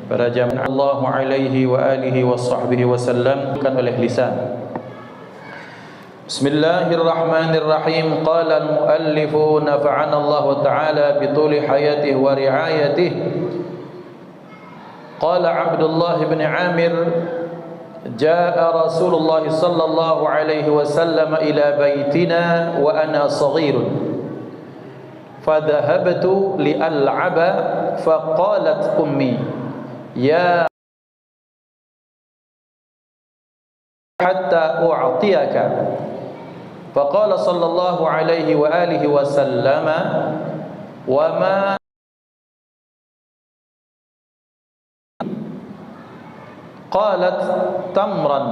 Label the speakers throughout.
Speaker 1: pada zaman Allah alaihi wa alihi wa sahbihi wasallam kan oleh lisan. Bismillahirrahmanirrahim. Qala al-muallifu nafa'ana Allah ta'ala bituli hayatihi wa ri'ayatihi. Qala Abdullah bin Amir jaa Rasulullah sallallahu alaihi wasallam ila baitina wa ana saghirun fadhahabtu li'al'aba faqalat ummi ya hatta u'tiyaka faqala sallallahu alaihi wa alihi wasallam wa ma qalat tamran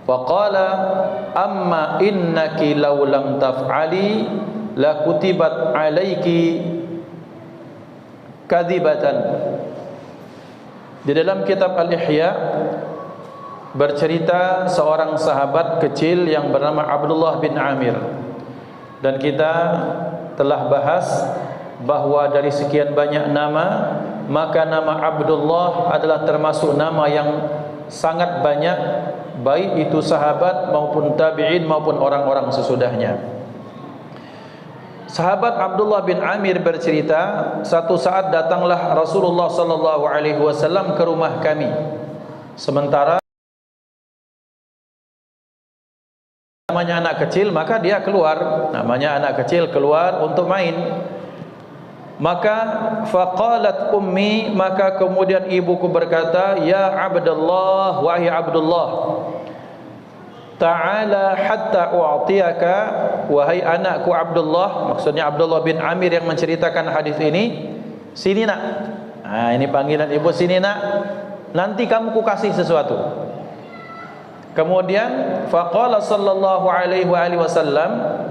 Speaker 1: faqala amma innaki law lam taf'ali la kutibat alayki kadhibatan. Di dalam kitab Al-Ihya bercerita seorang sahabat kecil yang bernama Abdullah bin Amir, dan kita telah bahas bahwa dari sekian banyak nama, maka nama Abdullah adalah termasuk nama yang sangat banyak, baik itu sahabat maupun tabi'in maupun orang-orang sesudahnya. Sahabat Abdullah bin Amir bercerita, satu saat datanglah Rasulullah sallallahu alaihi wasallam ke rumah kami. Sementara namanya anak kecil, maka dia keluar, namanya anak kecil keluar untuk main. Maka faqalat ummi, maka kemudian ibuku berkata, ya Abdullah, wahai Abdullah, ta'ala hatta u'tiyaka, wahai anakku Abdullah, maksudnya Abdullah bin Amir yang menceritakan hadis ini, sini nak. Nah, ini panggilan ibu, sini nak, nanti kamu kukasih sesuatu. Kemudian faqala sallallahu alaihi wasallam,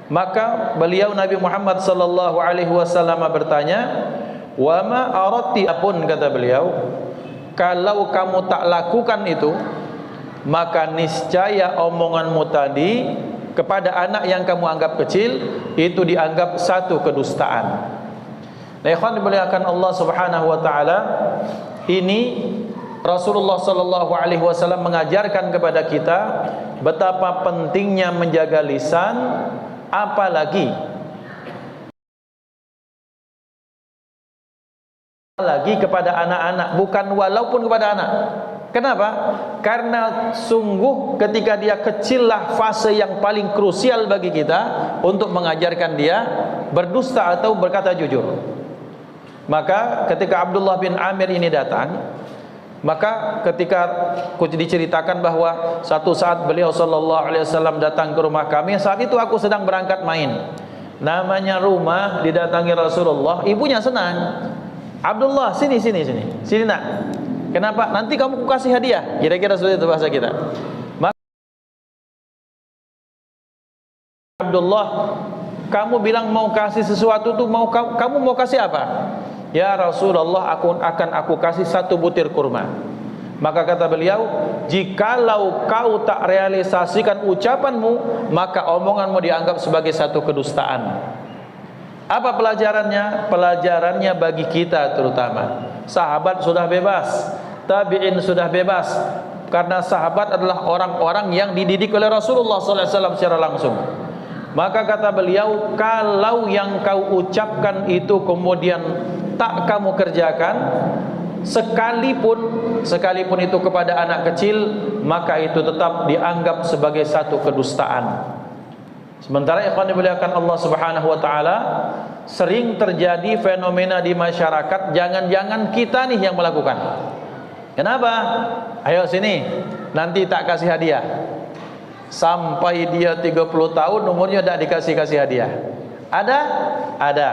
Speaker 1: maka beliau Nabi Muhammad sallallahu alaihi wasallam bertanya, wa ma aradti, apun kata beliau, kalau kamu tak lakukan itu, maka niscaya omonganmu tadi kepada anak yang kamu anggap kecil itu dianggap satu kedustaan. Nah, ikhwan dimuliakan Allah Subhanahu wa taala, ini Rasulullah sallallahu alaihi wasallam mengajarkan kepada kita betapa pentingnya menjaga lisan, apalagi kepada anak-anak, bukan walaupun kepada anak. Kenapa? Karena sungguh ketika dia kecillah fase yang paling krusial bagi kita untuk mengajarkan dia berdusta atau berkata jujur. Maka ketika Abdullah bin Amir ini datang, maka ketika diceritakan bahwa satu saat beliau sallallahu alaihi wasallam datang ke rumah kami, saat itu aku sedang berangkat main. Namanya rumah didatangi Rasulullah, ibunya senang. Abdullah, sini nak. Kenapa? Nanti kamu kasih hadiah. Kira-kira seperti itu bahasa kita. Maka Abdullah, kamu bilang mau kasih sesuatu tuh, kamu mau kasih apa? Ya Rasulullah, aku kasih satu butir kurma. Maka kata beliau, jikalau kau tak realisasikan ucapanmu, maka omonganmu dianggap sebagai satu kedustaan. Apa pelajarannya? Pelajarannya bagi kita terutama, sahabat sudah bebas, tabi'in sudah bebas, karena sahabat adalah orang-orang yang dididik oleh Rasulullah SAW secara langsung. Maka kata beliau, kalau yang kau ucapkan itu kemudian tak kamu kerjakan, sekalipun itu kepada anak kecil, maka itu tetap dianggap sebagai satu kedustaan. Sementara ikhwan dimuliakan Allah Subhanahu wa taala, sering terjadi fenomena di masyarakat, jangan-jangan kita nih yang melakukan. Kenapa? Ayo sini, nanti tak kasih hadiah. Sampai dia 30 tahun umurnya tidak dikasih hadiah. Ada.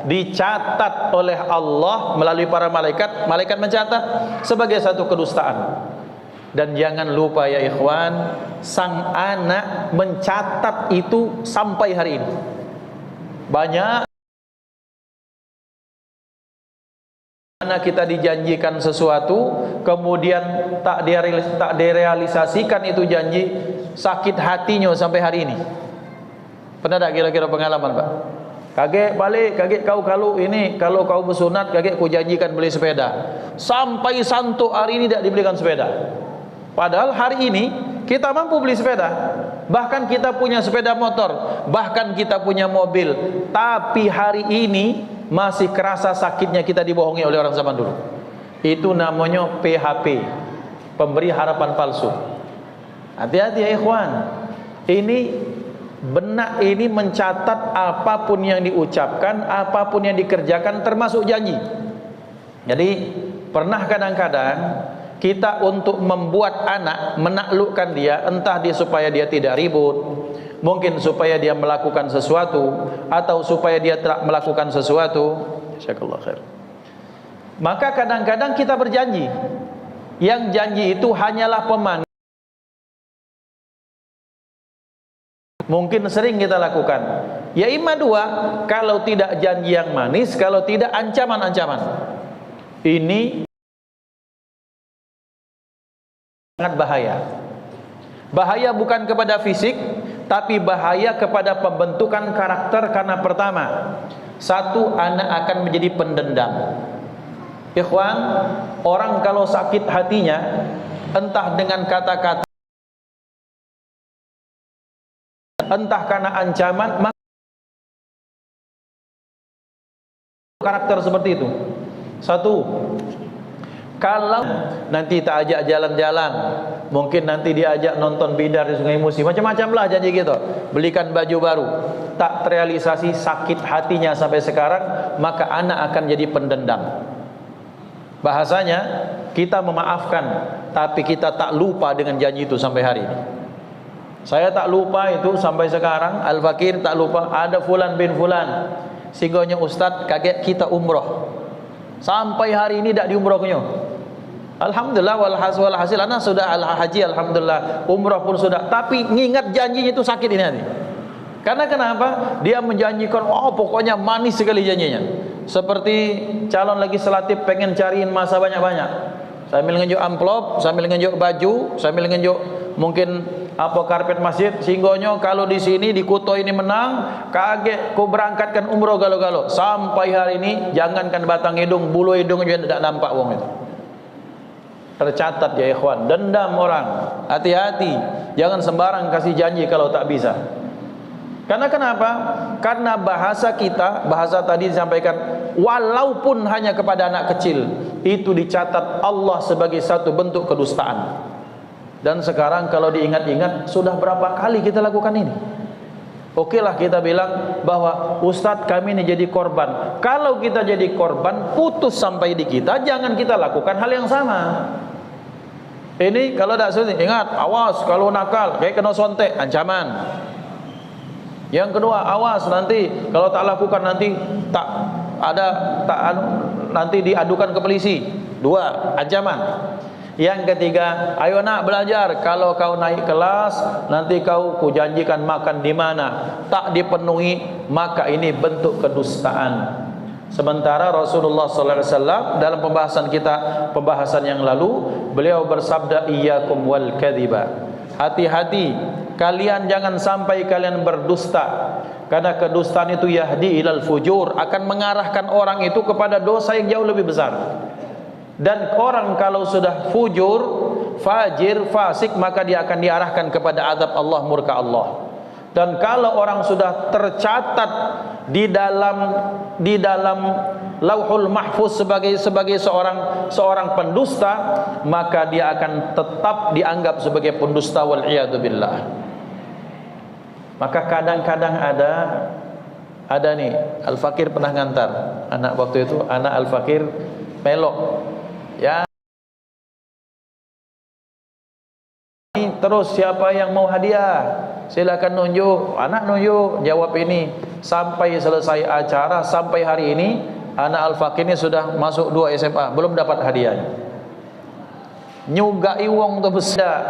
Speaker 1: Dicatat oleh Allah melalui para malaikat mencatat sebagai satu kedustaan. Dan jangan lupa ya ikhwan, sang anak mencatat itu sampai hari ini. Banyak mana kita dijanjikan sesuatu, kemudian tak direalisasikan itu janji, sakit hatinya sampai hari ini. Pernah tak kira-kira pengalaman Pak? Kakek balik, kakek kau kalau ini, kalau kau bersunat, kakek ku janjikan beli sepeda. Sampai santuk hari ini tidak dibelikan sepeda. Padahal hari ini kita mampu beli sepeda. Bahkan kita punya sepeda motor, bahkan kita punya mobil. Tapi hari ini masih kerasa sakitnya kita dibohongi oleh orang zaman dulu. Itu namanya PHP, pemberi harapan palsu. Hati-hati ya ikhwan. Ini benak ini mencatat apapun yang diucapkan, apapun yang dikerjakan, termasuk janji. Jadi pernah kadang-kadang kita untuk membuat anak, menaklukkan dia, entah dia supaya dia tidak ribut, mungkin supaya dia melakukan sesuatu, atau supaya dia tidak melakukan sesuatu. Jazakallahu khair. Maka kadang-kadang kita berjanji, yang janji itu hanyalah pemanis. Mungkin sering kita lakukan. Ya imma dua, kalau tidak janji yang manis, kalau tidak ancaman-ancaman. Ini sangat bahaya. Bahaya bukan kepada fisik, tapi bahaya kepada pembentukan karakter. Karena pertama, satu, anak akan menjadi pendendam. Ikhwan, orang kalau sakit hatinya, entah dengan kata-kata, entah karena ancaman, maka karakter seperti itu. Satu, kalau nanti tak ajak jalan-jalan, mungkin nanti diajak nonton bidar di Sungai Musi, macam-macam lah janji gitu, belikan baju baru, tak terrealisasi, sakit hatinya sampai sekarang, maka anak akan jadi pendendam. Bahasanya, kita memaafkan, tapi kita tak lupa dengan janji itu sampai hari ini. Saya tak lupa itu sampai sekarang. Al-Fakir tak lupa. Ada fulan bin fulan, sehingga Ustaz kaget kita umroh, sampai hari ini tak diumrohnya. Alhamdulillah walhasil anak sudah haji, alhamdulillah, umroh pun sudah. Tapi ngingat janjinya itu sakit ini hati. Karena kenapa? Dia menjanjikan, oh pokoknya manis sekali janjinya. Seperti calon legislatif pengen cariin masa banyak-banyak, sambil ngejuk amplop, sambil ngejuk baju, sambil ngejuk mungkin apa karpet masjid, sehinggonya kalau di sini di Kuto ini menang, kaget ku berangkatkan umroh galo-galo. Sampai hari ini jangankan batang hidung, bulu hidung juga tidak nampak wong itu. Tercatat ya ikhwan, dendam orang. Hati-hati, jangan sembarang kasih janji kalau tak bisa. Karena kenapa? Karena bahasa kita, bahasa tadi disampaikan, walaupun hanya kepada anak kecil, itu dicatat Allah sebagai satu bentuk kedustaan. Dan sekarang kalau diingat-ingat, sudah berapa kali kita lakukan ini? Okelah kita bilang bahwa Ustadz kami ini jadi korban. Kalau kita jadi korban, putus sampai di kita, jangan kita lakukan hal yang sama. Ini kalau tidak sulit, ingat, awas kalau nakal, kayak kena sontek, ancaman. Yang kedua, awas nanti kalau tak lakukan nanti nanti diadukan ke polisi. Dua, ancaman. Yang ketiga, ayo nak belajar, kalau kau naik kelas nanti kau kujanjikan makan di mana, tak dipenuhi, maka ini bentuk kedustaan. Sementara Rasulullah sallallahu alaihi wasallam dalam pembahasan yang lalu, beliau bersabda, iyyakum wal kadhiba. Hati-hati, kalian jangan sampai kalian berdusta, karena kedustaan itu yahdi ilal fujur, akan mengarahkan orang itu kepada dosa yang jauh lebih besar. Dan orang kalau sudah fujur, fajir, fasik, maka dia akan diarahkan kepada azab Allah, murka Allah. Dan kalau orang sudah tercatat di dalam Lauhul Mahfuz sebagai seorang pendusta, maka dia akan tetap dianggap sebagai pendusta, wal iyadu billah. Maka kadang-kadang ada nih, Al-Fakir pernah ngantar anak waktu itu, anak Al-Fakir melok ya, terus siapa yang mau hadiah silakan nunjuk. Anak nunjuk, jawab ini. Sampai selesai acara, sampai hari ini anak Al-Fakir ini sudah masuk 2 SMA, belum dapat hadiahnya. Nyugai wong tu besar.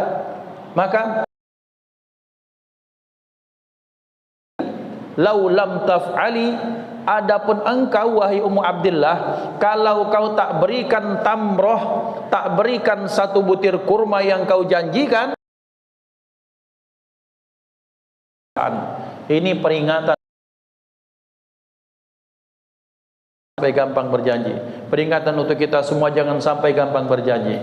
Speaker 1: Maka lau lam taf'ali, adapun engkau wahai Ummu Abdillah, kalau kau tak berikan tamroh, tak berikan satu butir kurma yang kau janjikan, ini peringatan sampai gampang berjanji. Peringatan untuk kita semua, jangan sampai gampang berjanji.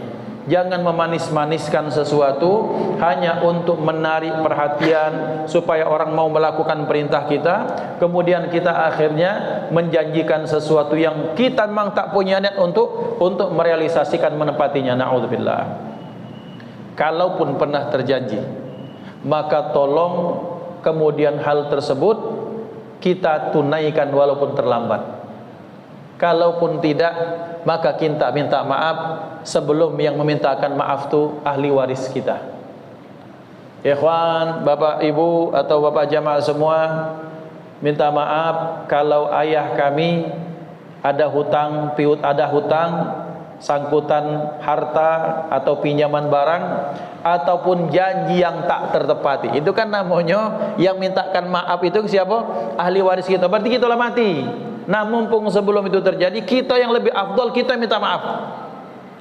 Speaker 1: Jangan memanis-maniskan sesuatu hanya untuk menarik perhatian supaya orang mau melakukan perintah kita, kemudian kita akhirnya menjanjikan sesuatu yang kita memang tak punya niat untuk merealisasikan, menepatinya. Na'udzubillah. Kalaupun pernah terjanji, maka tolong kemudian hal tersebut kita tunaikan walaupun terlambat. Kalaupun tidak, maka kita minta maaf sebelum yang memintakan maaf itu ahli waris kita. Ikhwan, bapak ibu atau bapak jamaah semua, minta maaf kalau ayah kami ada hutang, sangkutan harta atau pinjaman barang ataupun janji yang tak tertepati. Itu kan namanya yang mintakan maaf itu siapa? Ahli waris kita. Berarti kita lah mati. Nah, mumpung sebelum itu terjadi, kita yang lebih afdal, kita minta maaf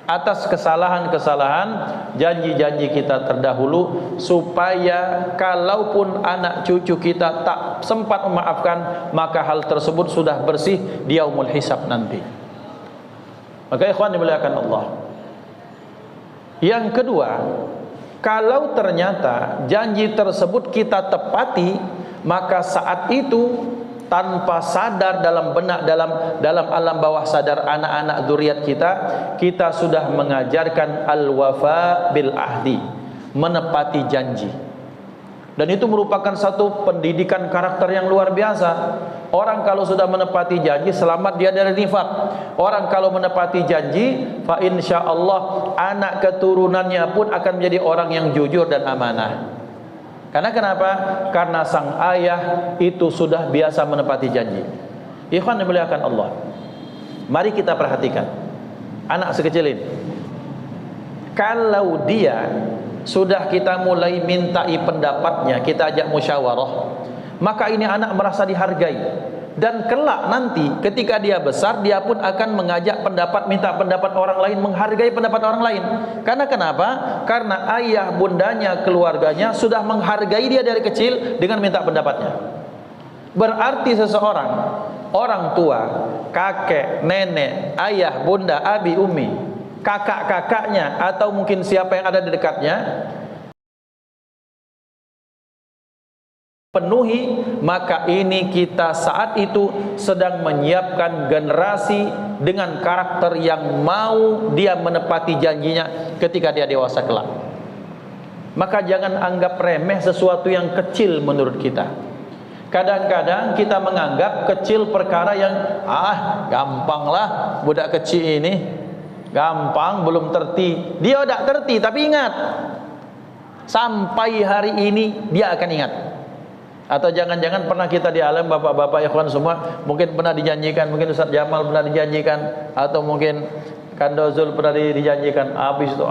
Speaker 1: atas kesalahan-kesalahan janji-janji kita terdahulu, supaya kalaupun anak cucu kita tak sempat memaafkan, maka hal tersebut sudah bersih di yaumul hisab nanti. Maka ikhwan dimuliakan Allah. Yang kedua, kalau ternyata janji tersebut kita tepati, maka saat itu tanpa sadar dalam benak, dalam alam bawah sadar anak-anak zuriat kita sudah mengajarkan al-wafa bil ahdi, menepati janji. Dan itu merupakan satu pendidikan karakter yang luar biasa. Orang kalau sudah menepati janji, selamat dia dari nifaq. Orang kalau menepati janji, fa insyaallah anak keturunannya pun akan menjadi orang yang jujur dan amanah. Karena kenapa? Karena sang ayah itu sudah biasa menepati janji. Ikhwan dimuliakan Allah, mari kita perhatikan anak sekecil ini. Kalau dia sudah kita mulai mintai pendapatnya, kita ajak musyawarah, maka ini anak merasa dihargai. Dan kelak nanti ketika dia besar, dia pun akan mengajak pendapat, minta pendapat orang lain, menghargai pendapat orang lain. Karena kenapa? Karena ayah, bundanya, keluarganya sudah menghargai dia dari kecil dengan minta pendapatnya. Berarti seseorang, orang tua, kakek, nenek, ayah, bunda, abi, umi, kakak-kakaknya, atau mungkin siapa yang ada di dekatnya, penuhi, maka ini kita saat itu sedang menyiapkan generasi dengan karakter yang mau dia menepati janjinya ketika dia dewasa kelak. Maka jangan anggap remeh sesuatu yang kecil menurut kita. Kadang-kadang kita menganggap kecil perkara yang gampanglah, budak kecil ini gampang, belum terti. Dia tidak terti, tapi ingat, sampai hari ini dia akan ingat. Atau jangan-jangan pernah kita di alam, bapak-bapak ikhwan semua mungkin pernah dijanjikan, mungkin Ustaz Jamal pernah dijanjikan, atau mungkin Kandozul pernah dijanjikan, habis itu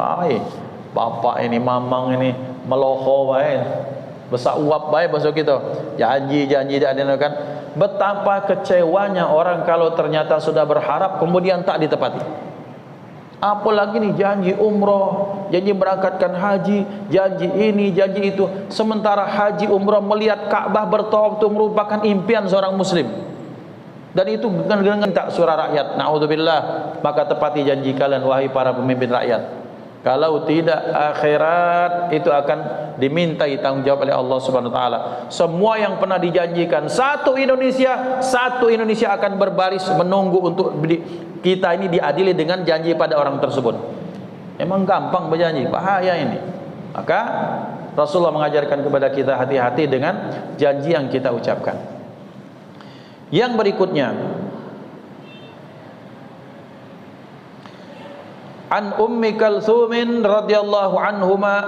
Speaker 1: bapak ini, mamang ini meloho baik, besar uap baik bahasa kita, janji kan. Betapa kecewanya orang kalau ternyata sudah berharap kemudian tak ditepati. Apalagi nih janji umroh, janji berangkatkan haji, janji ini, janji itu. Sementara haji umroh melihat Ka'bah bertawaf itu merupakan impian seorang muslim. Dan itu dengan tak surah rakyat. Na'udzubillah. Maka tepati janji kalian wahai para pemimpin rakyat. Kalau tidak, akhirat itu akan dimintai tanggung jawab oleh Allah Subhanahu wa taala. Semua yang pernah dijanjikan satu Indonesia akan berbaris menunggu untuk kita ini diadili dengan janji pada orang tersebut. Emang gampang berjanji, bahaya ini. Maka Rasulullah mengajarkan kepada kita hati-hati dengan janji yang kita ucapkan. Yang berikutnya, an Ummi Kalthumin radhiyallahu anhuma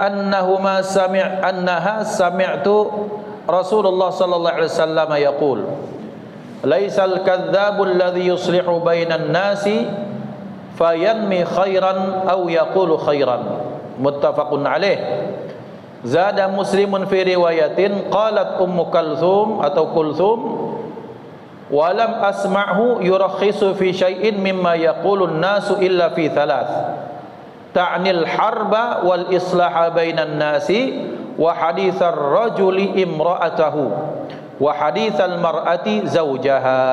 Speaker 1: annaha sami'tu Rasulullah sallallahu alaihi wasallam yaqul laisal kadzdabul ladzi yuslihu bainan nasi fayanmi khairan aw yaqulu khairan, muttafaqun alaih. Zada Muslimun fi riwayatin qalat Ummu Kalthum atau Kulthum walam asma'hu yurakhisu fi syai'in mimma yaqulun nasu illa fi thalath, ta'nil harba wal islaha bainan nasi wa hadithar rajuli imra'atahu wa hadithal mar'ati zawjaha.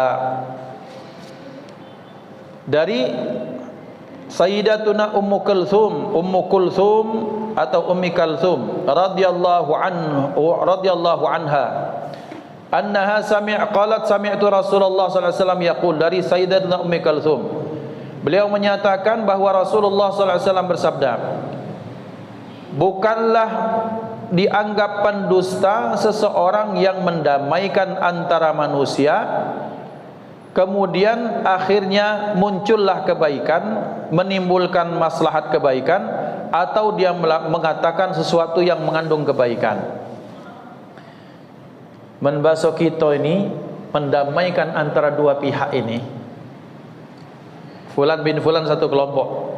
Speaker 2: dari Sayyidatuna Ummu Kulthum atau Ummi Kalthum radhiyallahu anha annaha qalat sami'tu Rasulullah sallallahu alaihi wasallam yaqul, dari Sayyidatuna Ummi Kalthum, beliau menyatakan bahwa Rasulullah sallallahu alaihi wasallam bersabda, bukanlah dianggap pendusta seseorang yang mendamaikan antara manusia kemudian akhirnya muncullah kebaikan, menimbulkan maslahat kebaikan, atau dia mengatakan sesuatu yang mengandung kebaikan. Membasuh kita ini mendamaikan antara dua pihak ini. Fulan bin Fulan satu kelompok,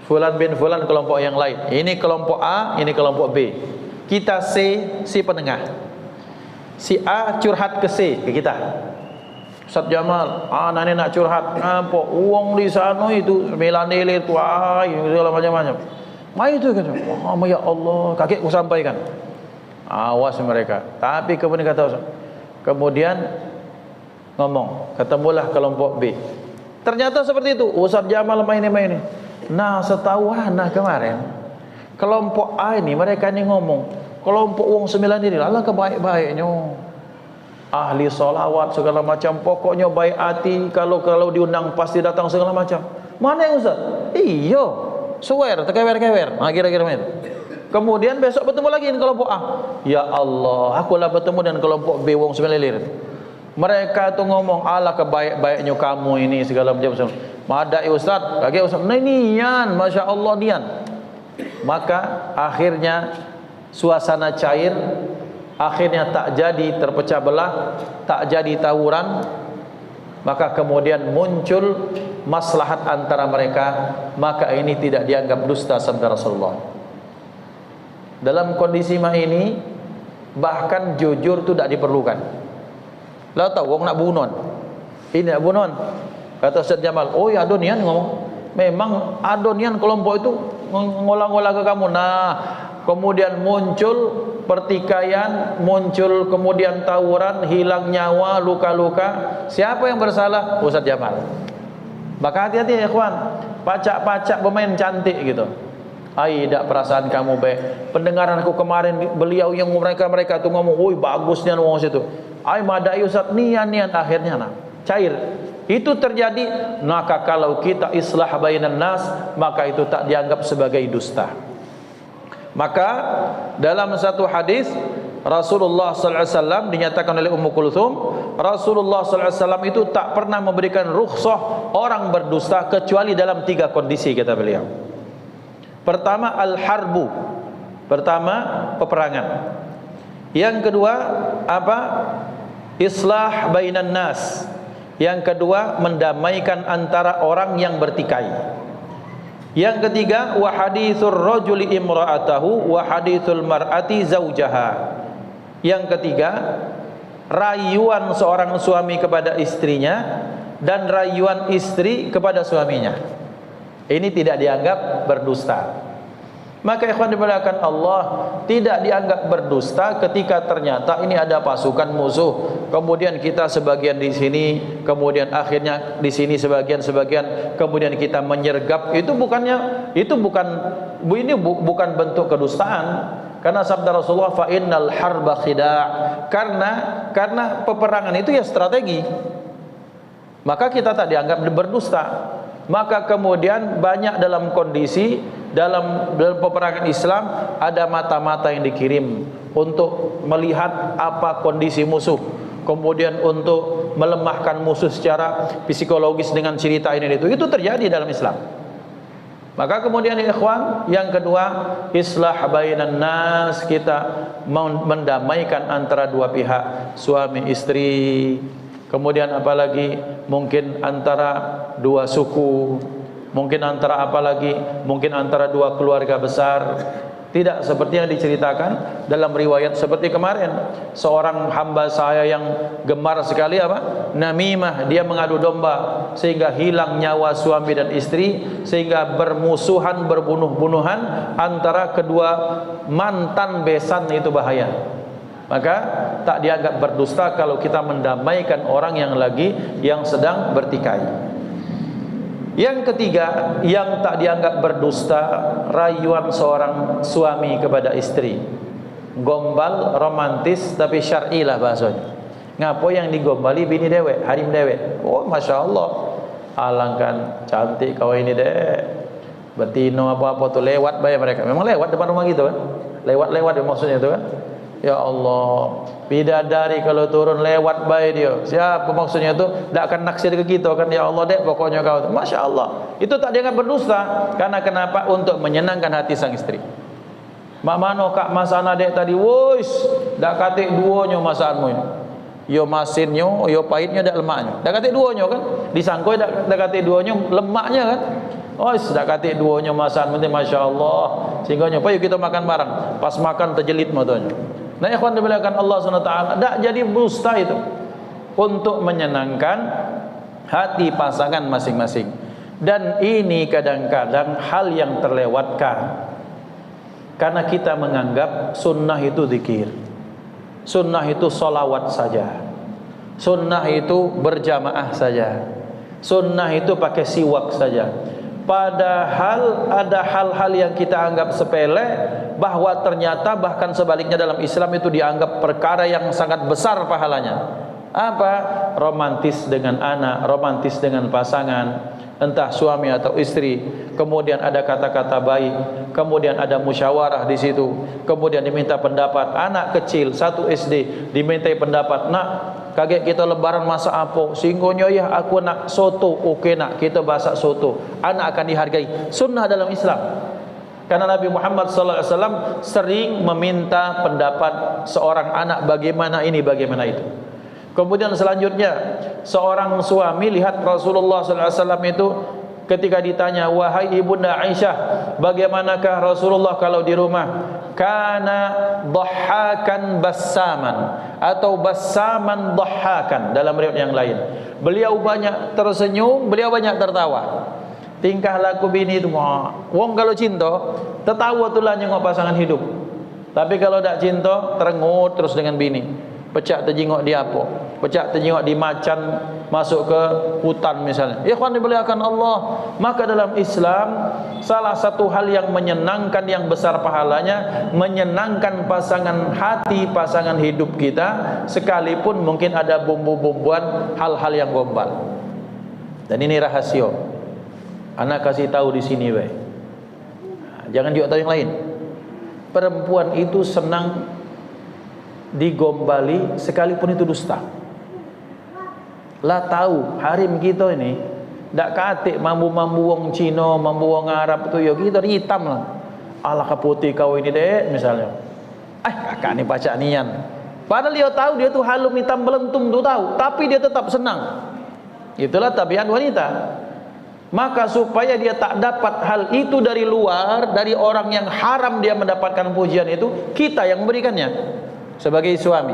Speaker 2: Fulan bin Fulan kelompok yang lain. Ini kelompok A, ini kelompok B. Kita si penengah. Si A curhat ke C, ke kita. Ustaz Jamal, anak ini nak curhat, apa uang di sana itu melanele tu, segala macam-macam. Mai itu kata, oh ya Allah, kakekku sampaikan. Awas mereka. Tapi kemudian kata Ustaz, kemudian ngomong, ketemulah kelompok B. Ternyata seperti itu. Ustaz Jamal main ini. Nah, setahu anak kemarin, kelompok A ini mereka ini ngomong, kelompok uang 9 ini, Allah kebaik-baiknya. Ahli solawat segala macam, pokoknya baik hati, kalau diundang pasti datang segala macam. Mana yang Ustaz? Iya, swear, terkewer-kewer. Nah, kira-kira itu. Kemudian besok bertemu lagi dengan kelompok A. Ya Allah, akulah bertemu dengan kelompok B wong 9 lilir. Mereka tu ngomong, Allah kebaik-baiknya kamu ini segala macam. Madai Ustaz, kakek Ustaz. Nah, nian, Masya Allah nian. Maka akhirnya suasana cair. Akhirnya tak jadi terpecah belah, tak jadi tawuran, maka kemudian muncul maslahat antara mereka, maka ini tidak dianggap dusta sabda Rasulullah. Dalam kondisi ini bahkan jujur itu tidak diperlukan. Lah tahu orang nak bunuh, ini nak bunuh, kata Ustaz Jamal, oh ya adonian ngomong, memang adonian kelompok itu ngolah-ngolah ke kamu. Nah, kemudian muncul pertikaian, muncul kemudian tawuran, hilang nyawa, luka-luka. Siapa yang bersalah? Ustaz Jamal. Maka hati-hati ya ikhwan, pacak-pacak bermain cantik gitu. Tidak perasaan kamu baik. Pendengaran aku kemarin beliau yang mereka tu ngomong, "Woi bagusnya ngomong situ." Madai Ustaz nian akhirnya cair. Itu terjadi, maka kalau kita islah bainan nas, maka itu tak dianggap sebagai dusta. Maka dalam satu hadis Rasulullah sallallahu alaihi wasallam dinyatakan oleh Ummu Kulthum, Rasulullah sallallahu alaihi wasallam itu tak pernah memberikan rukhsah orang berdusta kecuali dalam 3 kondisi, kata beliau. Pertama al-harbu. Pertama peperangan. Yang kedua apa? Islah bainan nas. Yang kedua mendamaikan antara orang yang bertikai. Yang ketiga wa hadithur rajuli imra'atahu wa hadithul mar'ati zaujaha. Yang ketiga rayuan seorang suami kepada istrinya dan rayuan istri kepada suaminya. Ini tidak dianggap berdusta. Maka ikhwan dimuliakan Allah, tidak dianggap berdusta ketika ternyata ini ada pasukan musuh, kemudian kita sebagian di sini, kemudian akhirnya di sini sebagian, kemudian kita menyergap. Ini bukan bentuk kedustaan. Karena sabda Rasulullah, fa innal harba khida'. Karena peperangan itu ya strategi. Maka kita tak dianggap berdusta. Maka kemudian banyak dalam kondisi dalam peperangan Islam ada mata-mata yang dikirim untuk melihat apa kondisi musuh, kemudian untuk melemahkan musuh secara psikologis dengan cerita ini itu terjadi dalam Islam. Maka kemudian ikhwan, yang kedua islah bainan nas, kita mendamaikan antara dua pihak, suami istri. Kemudian apalagi mungkin antara dua suku, mungkin antara apalagi mungkin antara dua keluarga besar. Tidak seperti yang diceritakan dalam riwayat seperti kemarin, seorang hamba saya yang gemar sekali namimah, dia mengadu domba sehingga hilang nyawa suami dan istri, sehingga bermusuhan, berbunuh-bunuhan antara kedua mantan besan. Itu bahaya. Maka tak dianggap berdusta kalau kita mendamaikan orang yang sedang bertikai.
Speaker 1: Yang ketiga, yang tak dianggap berdusta, rayuan seorang suami kepada istri. Gombal, romantis, tapi syar'i lah bahasanya. Ngapo yang digombali bini dewek, harim dewek. Oh, Masya Allah, alangkan cantik kau ini dek, betino apa-apa tuh lewat bayar mereka. Memang lewat depan rumah gitu kan, lewat-lewat maksudnya itu kan. Ya Allah, bidadari kalau turun lewat baik dia. Siapa maksudnya itu? Tak akan naksir ke kita kan? Ya Allah dek, pokoknya kau. Masya Allah, itu tak dianggap berdusta. Karena kenapa? Untuk menyenangkan hati sang istri. Mak mano kak masana dek tadi, wois, dak katik duonyo masaanmu. Yo masinnya, yo pahitnya, dak lemaknya. Dak katik duonyo kan? Disangkoi dak katik duonyo lemaknya kan? Oh, dak katik duonyo masaanmu, Masya Allah. Sehingga nyoba yuk kita makan bareng. Pas makan terjelit matanya. Nah, ikhwan dimuliakan Allah SWT, tak jadi dusta itu untuk menyenangkan hati pasangan masing-masing. Dan ini kadang-kadang hal yang terlewatkan karena kita menganggap sunnah itu zikir, sunnah itu solawat saja, sunnah itu berjamaah saja, sunnah itu pakai siwak saja. Padahal ada hal-hal yang kita anggap sepele, bahwa ternyata bahkan sebaliknya dalam Islam itu dianggap perkara yang sangat besar pahalanya. Apa? Romantis dengan anak, romantis dengan pasangan, entah suami atau istri. Kemudian ada kata-kata baik, kemudian ada musyawarah di situ, kemudian diminta pendapat. Anak kecil 1 SD dimintai pendapat, nak kaget kita lebaran masa apa? Singgonya ya aku nak soto. Oke nak, kita masak soto. Anak akan dihargai. Sunnah dalam Islam. Karena Nabi Muhammad SAW sering meminta pendapat seorang anak, bagaimana ini, bagaimana itu. Kemudian selanjutnya, seorang suami lihat Rasulullah SAW itu ketika ditanya, wahai ibunda Aisyah, bagaimanakah Rasulullah kalau di rumah? Kana dhahhakan bassaman, atau bassaman dhahhakan dalam riwayat yang lain. Beliau banyak tersenyum, beliau banyak tertawa. Tingkah laku bini itu, wong kalau cinta tertawa tulah nyengok pasangan hidup. Tapi kalau tak cinta terengut terus dengan bini. Pecak terjengok di apa? Pecak terjengok di macan masuk ke hutan misalnya. Ikhwan dimuliakan Allah, maka dalam Islam salah satu hal yang menyenangkan, yang besar pahalanya, menyenangkan pasangan hati, pasangan hidup kita, sekalipun mungkin ada bumbu-bumbuan hal-hal yang gombal. Dan ini rahasia. Anak kasih tahu di sini, weh. Jangan juga tahu yang lain. Perempuan itu senang digombali sekalipun itu dusta. Lah tahu harim kita ini dak katik mambu-mambu wong Cina, mambu wong Arab tu yo kita hitam lah. Alah kaputih kau ini dek misalnya. Kakak ni baca nian. Padahal dia tahu dia tu halum hitam belentung tu tahu, tapi dia tetap senang. Itulah tabiat wanita. Maka supaya dia tak dapat hal itu dari luar, dari orang yang haram dia mendapatkan pujian itu, kita yang memberikannya sebagai suami.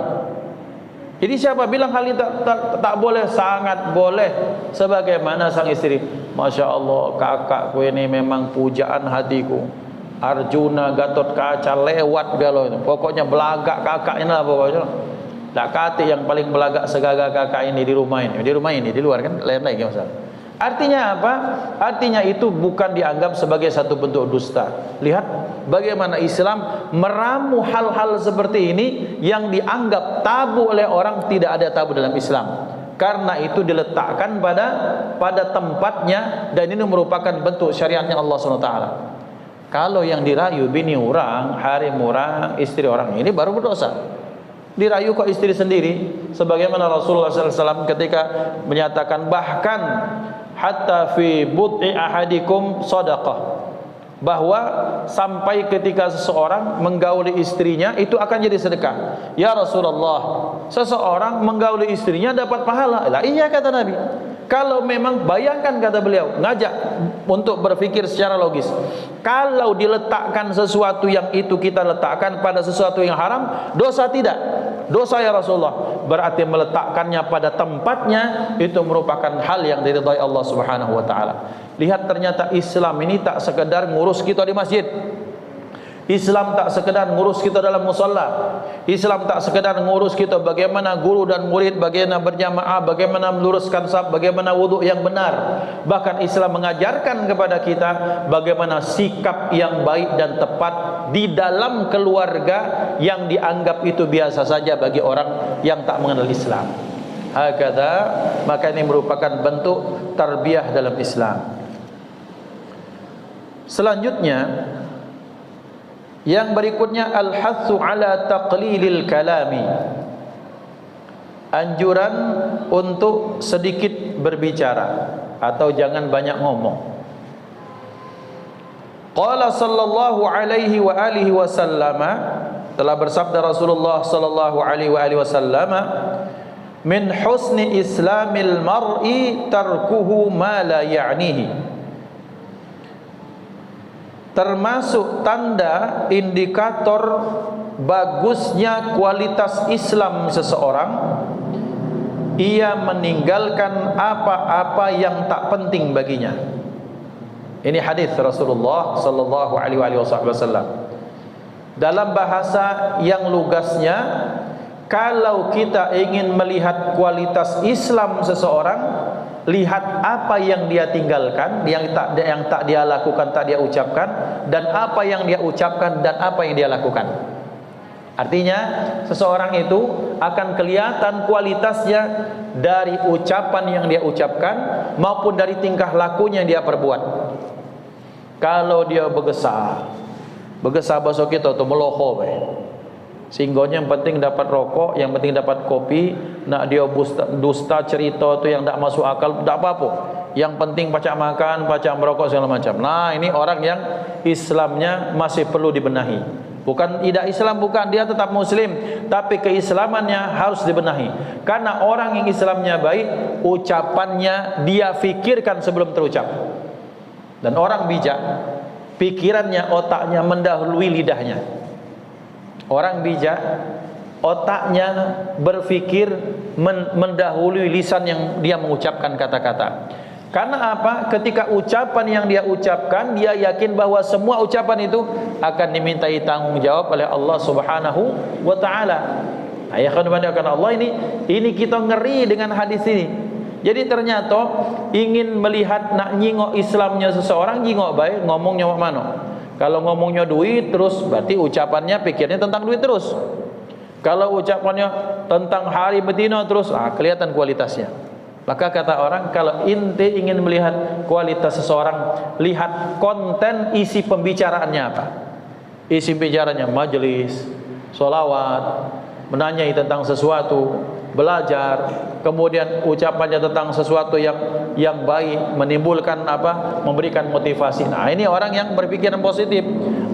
Speaker 1: Jadi siapa bilang hal ini tak boleh? Sangat boleh. Sebagaimana sang istri, Masya Allah kakakku ini memang pujaan hatiku. Arjuna, Gatot Kaca lewat galau itu. Pokoknya belagak kakak ini lah pokoknya. Tak kata yang paling belagak segagah kakak ini di rumah ini. Di rumah ini, di luar kan lain lagi masalah. Artinya apa? Artinya itu bukan dianggap sebagai satu bentuk dusta. Lihat bagaimana Islam meramu hal-hal seperti ini yang dianggap tabu oleh orang. Tidak ada tabu dalam Islam. Karena itu diletakkan pada tempatnya, dan ini merupakan bentuk syariatnya Allah SWT. Kalau yang dirayu bini orang, harim orang, istri orang, ini baru berdosa. Dirayu kok istri sendiri, sebagaimana Rasulullah SAW ketika menyatakan bahkan hatta fi bud'i ahadikum sadaqah, bahwa sampai ketika seseorang menggauli istrinya itu akan jadi sedekah. Ya Rasulullah, seseorang menggauli istrinya dapat pahala. Lah iya kata Nabi. Kalau memang bayangkan kata beliau, ngajak untuk berpikir secara logis. Kalau diletakkan sesuatu yang itu kita letakkan pada sesuatu yang haram, dosa tidak? Dosa ya Rasulullah. Berarti meletakkannya pada tempatnya itu merupakan hal yang diridhai Allah Subhanahu wa taala. Lihat ternyata Islam ini tak sekedar ngurus kita di masjid. Islam tak sekedar ngurus kita dalam musalla. Islam tak sekedar ngurus kita bagaimana guru dan murid, bagaimana berjamaah, bagaimana meluruskan saf, bagaimana wuduk yang benar. Bahkan Islam mengajarkan kepada kita bagaimana sikap yang baik dan tepat di dalam keluarga yang dianggap itu biasa saja bagi orang yang tak mengenal Islam. Hakadha, maka ini merupakan bentuk tarbiyah dalam Islam. Selanjutnya, yang berikutnya al-hathu ala taqlilil kalami. Anjuran untuk sedikit berbicara atau jangan banyak ngomong. Qala sallallahu alaihi wa alihi wasallama, telah bersabda Rasulullah sallallahu alaihi wa alihi wasallama, min husni islamil mar'i tarkuhu ma la ya'nihi. Termasuk tanda indikator bagusnya kualitas Islam seseorang, ia meninggalkan apa-apa yang tak penting baginya. Ini hadis Rasulullah sallallahu alaihi wasallam. Dalam bahasa yang lugasnya, kalau kita ingin melihat kualitas Islam seseorang, lihat apa yang dia tinggalkan, yang tak dia lakukan, tak dia ucapkan, dan apa yang dia ucapkan dan apa yang dia lakukan. Artinya seseorang itu akan kelihatan kualitasnya dari ucapan yang dia ucapkan maupun dari tingkah lakunya yang dia perbuat. Kalau dia bergesah bahasa kita tu meloho sehinggonya yang penting dapat rokok, yang penting dapat kopi, nak dia dusta cerita tu yang tak masuk akal, tak apa-apa. Yang penting pacak makan, pacak merokok segala macam. Nah, ini orang yang Islamnya masih perlu dibenahi. Bukan tidak Islam, bukan, dia tetap muslim, tapi keislamannya harus dibenahi. Karena orang yang Islamnya baik, ucapannya dia fikirkan sebelum terucap. Dan orang bijak, pikirannya, otaknya mendahului lidahnya. Orang bijak, otaknya berfikir mendahului lisan yang dia mengucapkan kata-kata. Karena apa? Ketika ucapan yang dia ucapkan, dia yakin bahwa semua ucapan itu akan dimintai tanggung jawab oleh Allah Subhanahu wa taala. Ayah kan Allah, ini kita ngeri dengan hadis ini. Jadi ternyata ingin melihat nak nyingok Islamnya seseorang, nyingok baik, ngomongnya mana? Kalau ngomongnya duit terus, berarti ucapannya pikirnya tentang duit terus. Kalau ucapannya tentang hari betina terus, kelihatan kualitasnya. Maka kata orang, kalau inti ingin melihat kualitas seseorang, lihat konten isi pembicaraannya apa. Isi pembicaraannya majelis, sholawat, menanyai tentang sesuatu, belajar, kemudian ucapannya tentang sesuatu yang baik, menimbulkan apa, memberikan motivasi. Nah, ini orang yang berpikiran positif.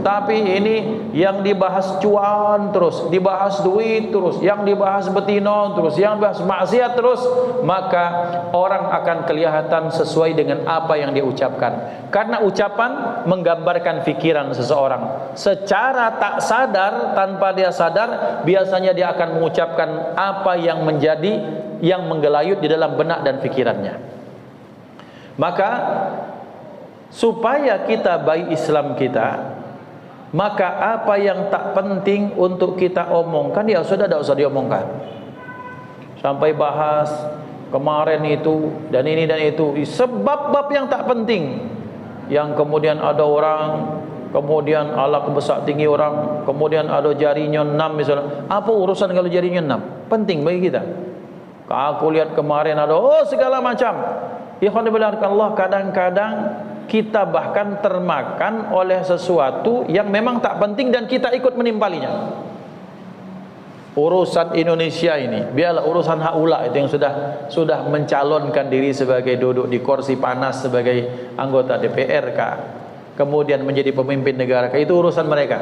Speaker 1: Tapi ini yang dibahas cuan terus, dibahas duit terus, yang dibahas betina terus, yang dibahas maksiat terus, maka orang akan kelihatan sesuai dengan apa yang dia ucapkan. Karena ucapan menggambarkan fikiran seseorang. Secara tak sadar, tanpa dia sadar, biasanya dia akan mengucapkan apa yang menjadi, yang menggelayut di dalam benak dan fikirannya. Maka supaya kita baik Islam kita, maka apa yang tak penting untuk kita omongkan, ya sudah, tidak usah diomongkan. Sampai bahas kemarin itu dan ini dan itu, sebab-bab yang tak penting, yang kemudian ada orang, kemudian ala kebesak tinggi orang, kemudian ada jarinya 6 misalnya. Apa urusan kalau jarinya 6? Penting bagi kita. Aku lihat kemarin ada segala macam. Ikhwan billah, kadang-kadang kita bahkan termakan oleh sesuatu yang memang tak penting dan kita ikut menimpalinya. Urusan Indonesia ini, biarlah urusan haula itu yang sudah mencalonkan diri sebagai duduk di kursi panas sebagai anggota DPR kemudian menjadi pemimpin negara, itu urusan mereka.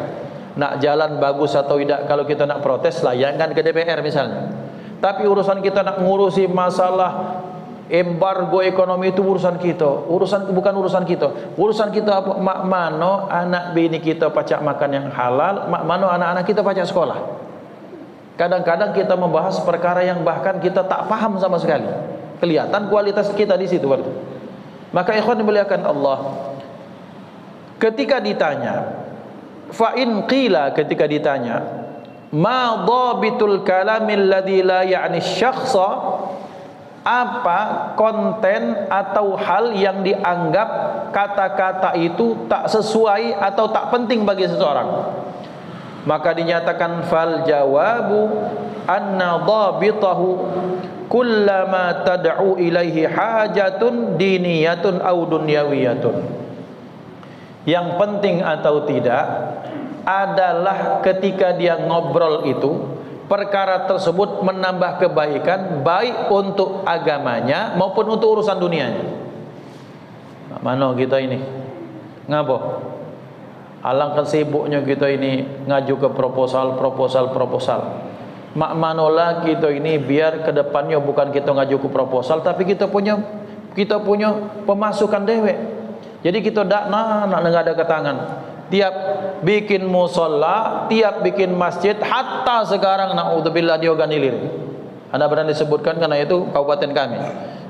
Speaker 1: Nak jalan bagus atau tidak, kalau kita nak protes, layangkan ke DPR misalnya. Tapi urusan kita nak ngurusi masalah embargo ekonomi, itu urusan kita. Bukan urusan kita. Urusan kita apa? Mak mano anak bini kita pacak makan yang halal, mak mano anak-anak kita pacak sekolah. Kadang-kadang kita membahas perkara yang bahkan kita tak paham sama sekali. Kelihatan kualitas kita di situ. Maka ikhwan dimuliakan Allah, ketika ditanya fa in qila, ketika ditanya, ma dhabitul kalamil ladzi la ya'ni syakhsa, apa konten atau hal yang dianggap kata-kata itu tak sesuai atau tak penting bagi seseorang. Maka dinyatakan fal jawabu anna dhabitahu kullama tad'u ilaihi hajatun diniyatun au dunyawiyatun. Yang penting atau tidak adalah ketika dia ngobrol itu, perkara tersebut menambah kebaikan baik untuk agamanya maupun untuk urusan dunianya. Mana kita ini ngapa? Alangkah sibuknya kita ini ngaju ke proposal. Mak manola kita ini biar kedepannya bukan kita ngaju ke proposal, tapi kita punya pemasukan dewek. Jadi kita nak ada ketangan. Tiap bikin musola, tiap bikin masjid, hatta sekarang naudzubillah di Oganilir. Anda berani disebutkan karena itu kabupaten kami.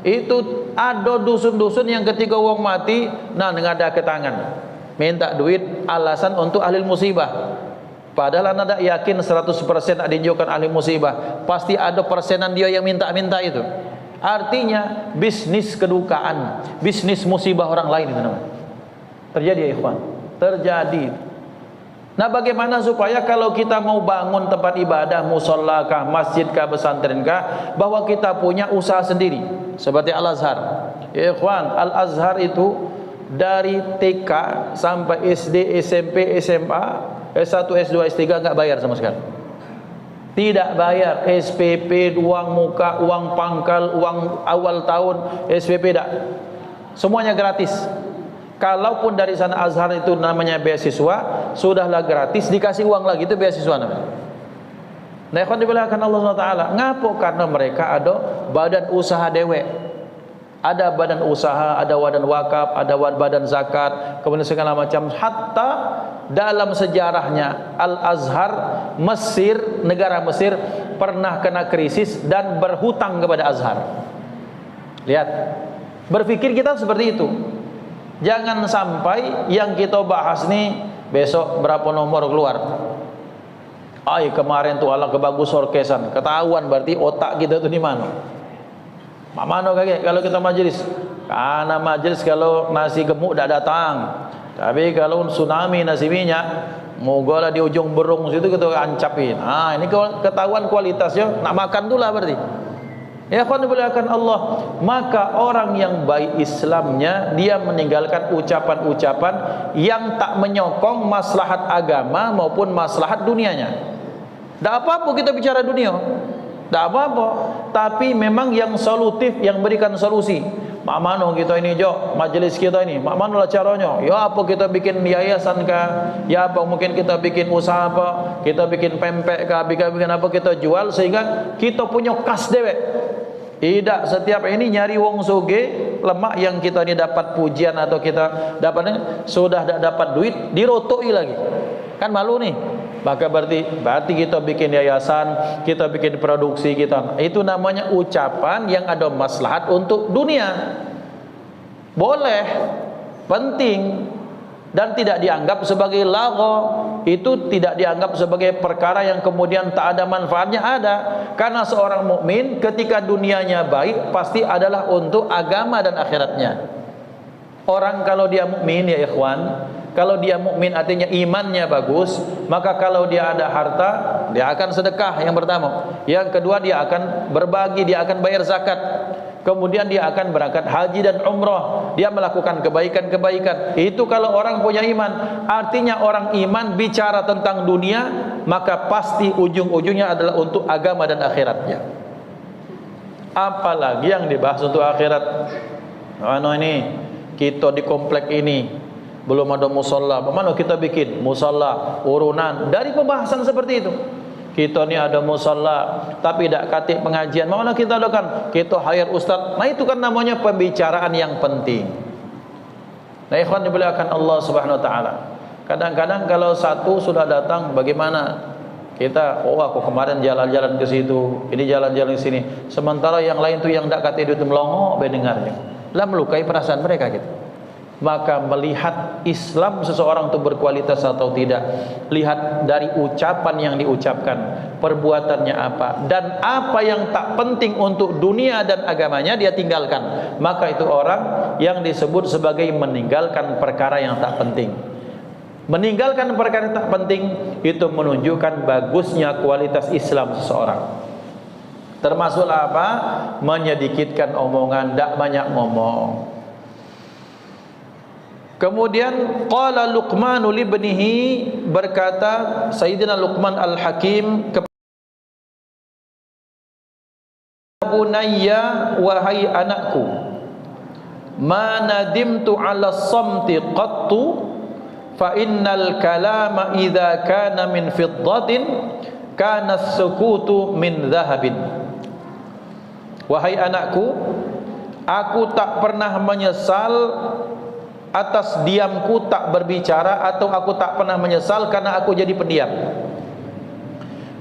Speaker 1: Itu ada dusun-dusun yang ketika wong mati, ada ketangan, minta duit alasan untuk ahli musibah. Padahal anda tak yakin 100% ada diunjukkan ahli musibah, pasti ada persenan dia yang minta-minta itu. Artinya bisnis kedukaan, bisnis musibah orang lain itu namanya. Terjadi ya ikhwan, terjadi. Nah, bagaimana supaya kalau kita mau bangun tempat ibadah, musholla kah, masjid kah, pesantren kah, bahwa kita punya usaha sendiri seperti Al-Azhar. Ya ikhwan, Al-Azhar itu dari TK sampai SD, SMP, SMA, S1, S2, S3 enggak bayar sama sekali. Tidak bayar SPP, uang muka, uang pangkal, uang awal tahun, SPP tidak. Semuanya gratis. Kalaupun dari sana Azhar itu namanya beasiswa, sudahlah gratis, dikasih uang lagi, itu beasiswa namanya. Nah, ikhwan dimuliakan Allah SWT. Ngapo? Karena mereka ada badan usaha dewe. Ada badan usaha, ada badan wakaf, ada badan zakat, kemudian segala macam. Hatta dalam sejarahnya Al-Azhar, Mesir, negara Mesir pernah kena krisis dan berhutang kepada Azhar. Lihat, berpikir kita seperti itu. Jangan sampai yang kita bahas nih besok berapa nomor keluar. Ay, kemarin tuh ala kebagus orkesan, ketahuan berarti otak kita tuh di mana. Mana kaget kalau kita majelis. Karena majelis kalau nasi gemuk dah datang. Tapi kalau tsunami nasi minyak, moga lah di ujung berung situ kita ancapin. Ini ketahuan kualitasnya, nak makan dulu lah berarti. Ya ikhwan dimuliakan Allah, maka orang yang baik Islamnya, dia meninggalkan ucapan-ucapan yang tak menyokong maslahat agama maupun maslahat dunianya. Tak apa-apa kita bicara dunia, tak apa-apa, tapi memang yang solutif, yang berikan solusi. Mak mano kita ini jo, majelis kita ini, mak mano lah caranya? Ya apa kita bikin yayasan kah? Ya apa mungkin kita bikin usaha apa? Kita bikin pempek kah? Bikin apa kita jual sehingga kita punya kas dewek. Tidak setiap ini nyari wong soge lemak yang kita ini dapat pujian atau kita dapatnya sudah tidak dapat duit dirotoi lagi. Kan malu nih. Maka berarti kita bikin yayasan, kita bikin produksi kita. Itu namanya ucapan yang ada maslahat untuk dunia. Boleh, penting dan tidak dianggap sebagai lagho. Itu tidak dianggap sebagai perkara yang kemudian tak ada manfaatnya. Ada, karena seorang mukmin ketika dunianya baik pasti adalah untuk agama dan akhiratnya. Orang kalau dia mukmin ya ikhwan, kalau dia mukmin artinya imannya bagus, maka kalau dia ada harta, dia akan sedekah yang pertama. Yang kedua dia akan berbagi, dia akan bayar zakat. Kemudian dia akan berangkat haji dan umrah. Dia melakukan kebaikan-kebaikan. Itu kalau orang punya iman. Artinya orang iman bicara tentang dunia, maka pasti ujung-ujungnya adalah untuk agama dan akhiratnya. Apalagi yang dibahas untuk akhirat. Ini kita di komplek ini belum ada musola. Bagaimana kita bikin musola urunan dari pembahasan seperti itu. Kita ni ada musola tapi tidak katik pengajian. Mana kita adakan? Kita hire ustaz. Nah itu kan namanya pembicaraan yang penting. Nah ikhwan dimuliakan Allah Subhanahu wa taala. Kadang-kadang kalau satu sudah datang bagaimana? Kita aku kemarin jalan-jalan ke situ, ini jalan-jalan ke sini. Sementara yang lain tu yang tak katik itu melongo mendengarnya. Lah melukai perasaan mereka gitu. Maka melihat Islam seseorang itu berkualitas atau tidak, lihat dari ucapan yang diucapkan, perbuatannya apa, dan apa yang tak penting untuk dunia dan agamanya dia tinggalkan. Maka itu orang yang disebut sebagai meninggalkan perkara yang tak penting. Meninggalkan perkara yang tak penting itu menunjukkan bagusnya kualitas Islam seseorang. Termasuklah apa? Menyedikitkan omongan, tak banyak ngomong. Kemudian qala Luqman li ibnihi, berkata Sayyidina Luqman Al-Hakim kepada bunayya, wahai anakku, ma nadimtu 'ala samti qattu fa innal kalama idza kana min fiddatin kana as-sukutu min dhahabin. Wahai anakku, aku tak pernah menyesal atas diamku tak berbicara, atau aku tak pernah menyesal karena aku jadi pendiam.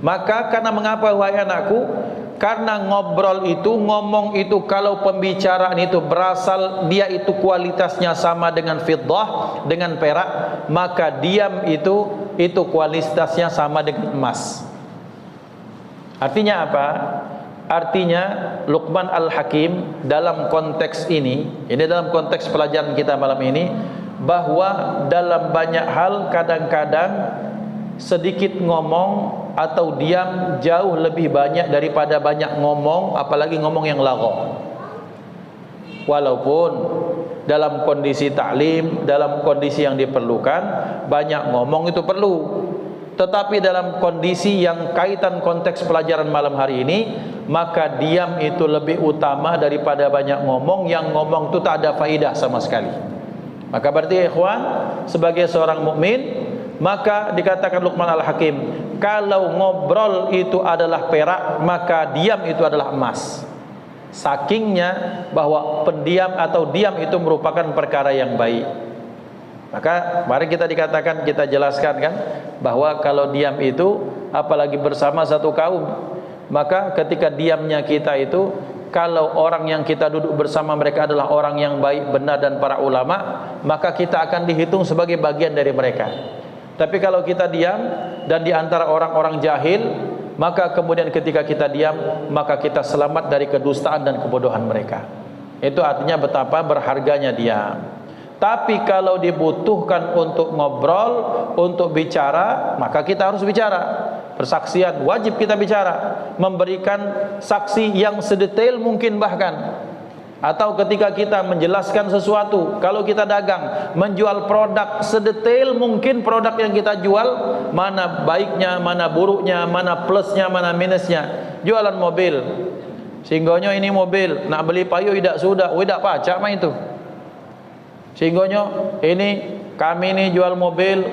Speaker 1: Maka karena mengapa wahai anakku? Karena ngobrol itu, ngomong itu, kalau pembicaraan itu berasal dia itu kualitasnya sama dengan fiddah, dengan perak, maka diam itu kualitasnya sama dengan emas. Artinya apa? Artinya Luqman Al-Hakim dalam konteks ini dalam konteks pelajaran kita malam ini, bahwa dalam banyak hal kadang-kadang sedikit ngomong atau diam jauh lebih banyak daripada banyak ngomong, apalagi ngomong yang lagha. Walaupun dalam kondisi taklim, dalam kondisi yang diperlukan, banyak ngomong itu perlu. Tetapi dalam kondisi yang kaitan konteks pelajaran malam hari ini, maka diam itu lebih utama daripada banyak ngomong, yang ngomong itu tak ada faidah sama sekali. Maka berarti ikhwan, sebagai seorang mukmin, maka dikatakan Luqman Al-Hakim, kalau ngobrol itu adalah perak, maka diam itu adalah emas. Sakingnya bahwa pendiam atau diam itu merupakan perkara yang baik. Maka mari kita jelaskan kan, bahwa kalau diam itu, apalagi bersama satu kaum, maka ketika diamnya kita itu, kalau orang yang kita duduk bersama mereka adalah orang yang baik, benar dan para ulama, maka kita akan dihitung sebagai bagian dari mereka. Tapi kalau kita diam dan di antara orang-orang jahil, maka kemudian ketika kita diam, maka kita selamat dari kedustaan dan kebodohan mereka. Itu artinya betapa berharganya diam. Tapi kalau dibutuhkan untuk ngobrol, untuk bicara, maka kita harus bicara. Persaksian wajib kita bicara, memberikan saksi yang sedetail mungkin bahkan. Atau ketika kita menjelaskan sesuatu, kalau kita dagang, menjual produk sedetail mungkin produk yang kita jual, mana baiknya, mana buruknya, mana plusnya, mana minusnya. Jualan mobil, sehingga ini mobil nak beli payu tidak sudah, tidak pacak mah itu. Sehingga ini kami ini jual mobil,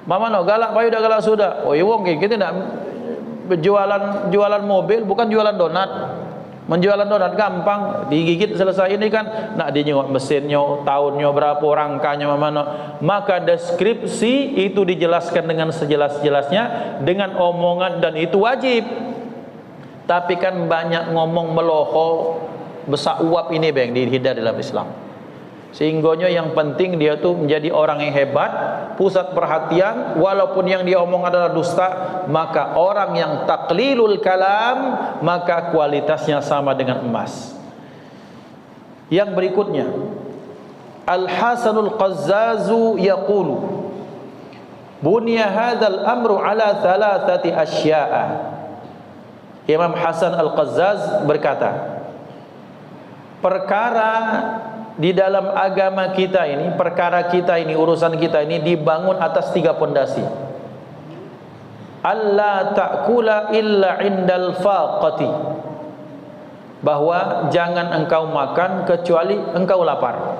Speaker 1: mama no galak payu dah galak sudah. Oh iya wong kita tidak jualan mobil, bukan jualan donat. Menjualan donat gampang, digigit selesai. Ini kan nak dinyok mesinnya, tahunnya berapa, rangkanya mana. Maka deskripsi itu dijelaskan dengan sejelas-jelasnya dengan omongan, dan itu wajib. Tapi kan banyak ngomong meloho, besak uap, ini bang dihindar dalam Islam. Sehingga yang penting dia tuh menjadi orang yang hebat, pusat perhatian, walaupun yang dia omong adalah dusta, maka orang yang taqlilul kalam, maka kualitasnya sama dengan emas. Yang berikutnya, Al-Hasanul Qazzazu yaqulu, bunya hadzal amru ala thalathati asya'a. Imam Hasan Al-Qazzaz berkata, perkara di dalam agama kita ini, perkara kita ini, urusan kita ini dibangun atas 3 pondasi. Alla ta'kula illa indal faqati, bahwa jangan engkau makan kecuali engkau lapar.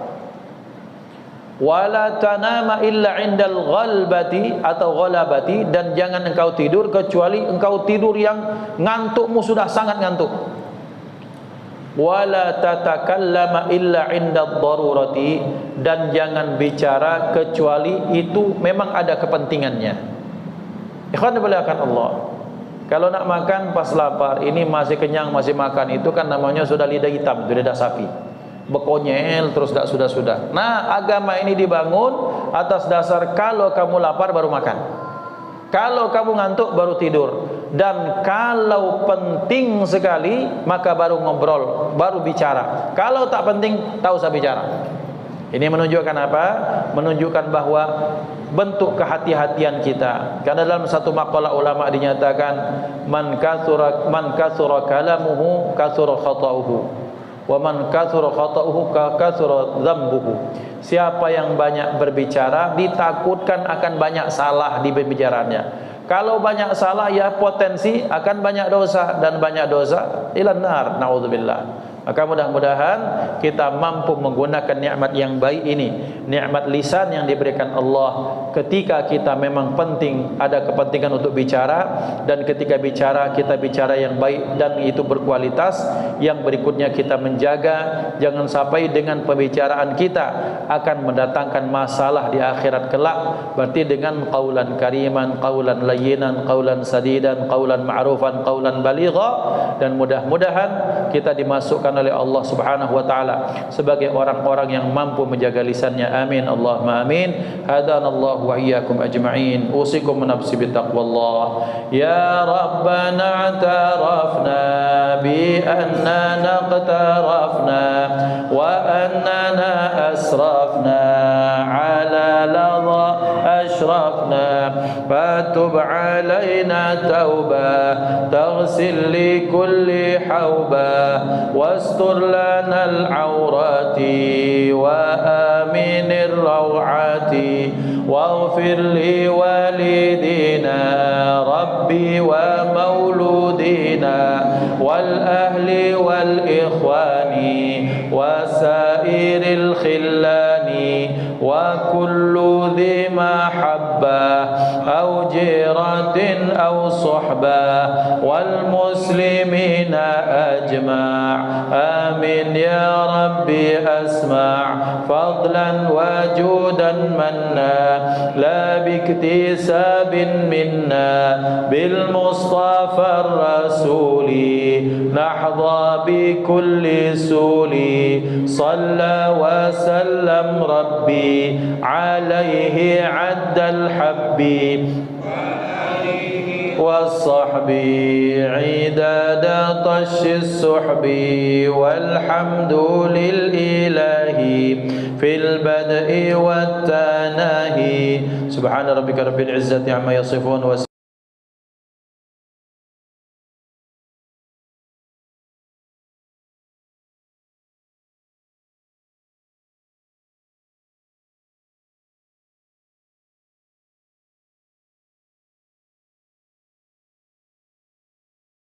Speaker 1: Wala tanama illa indal ghalbati atau ghalabati, dan jangan engkau tidur kecuali engkau tidur yang ngantukmu sudah sangat ngantuk. Wala tatakallama illa indad darurati, dan jangan bicara kecuali itu memang ada kepentingannya. Ikhwan dimuliakan Allah, kalau nak makan pas lapar, ini masih kenyang masih makan, itu kan namanya sudah lidah hitam, lidah sapi. Bekonyel terus tak sudah-sudah. Nah, agama ini dibangun atas dasar kalau kamu lapar baru makan, kalau kamu ngantuk baru tidur, dan kalau penting sekali maka baru ngobrol, baru bicara. Kalau tak penting tak usah bicara. Ini menunjukkan apa? Menunjukkan bahwa bentuk kehati-hatian kita. Karena dalam satu maqalah ulama dinyatakan man kathura kalamuhu kathura khata'uhu wa man kathura khata'uhu kathura dzambuhu. Siapa yang banyak berbicara ditakutkan akan banyak salah di pembicaraannya. Kalau banyak salah ya potensi akan banyak dosa, dan banyak dosa ilan nar, naudzubillah. Maka mudah-mudahan kita mampu menggunakan nikmat yang baik ini, nikmat lisan yang diberikan Allah. Ketika kita memang penting, ada kepentingan untuk bicara, dan ketika bicara kita bicara yang baik dan itu berkualitas. Yang berikutnya kita menjaga jangan sampai dengan pembicaraan kita akan mendatangkan masalah di akhirat kelak. Berarti dengan qaulan kariman, qaulan layyinan, qaulan sadidan, qaulan ma'rufan, qaulan baligha, dan mudah-mudahan kita dimasukkan oleh Allah Subhanahu wa taala sebagai orang-orang yang mampu menjaga lisannya. Amin Allahumma amin. Hadanallahu wa iyyakum ajma'in. Usikum nafsi bittaqwallah. Ya Rabbana i'tarafna bi annana qtarafna wa annana asrafna ala ladha ashrafna fatub alaina tauba taghsil li kulli hauba واستر لنا العورات وآمن الروعات واغفر لوالدينا ربي ومولودينا والأهل والإخوان وسائر الخلان وكل ذي محبة أو جيرة أو صحبة والمسلمين أجمع آمين يا ربي أسمع فضلا وجودا منا لا باكتساب منا بالمصطفى الرسول نحظى بكل سول صلى وسلم ربي عليه عد الحب والصحب عداد طش السحب والحمد للإله في البدء والتناهي سبحان ربك رب العزة عما يصفون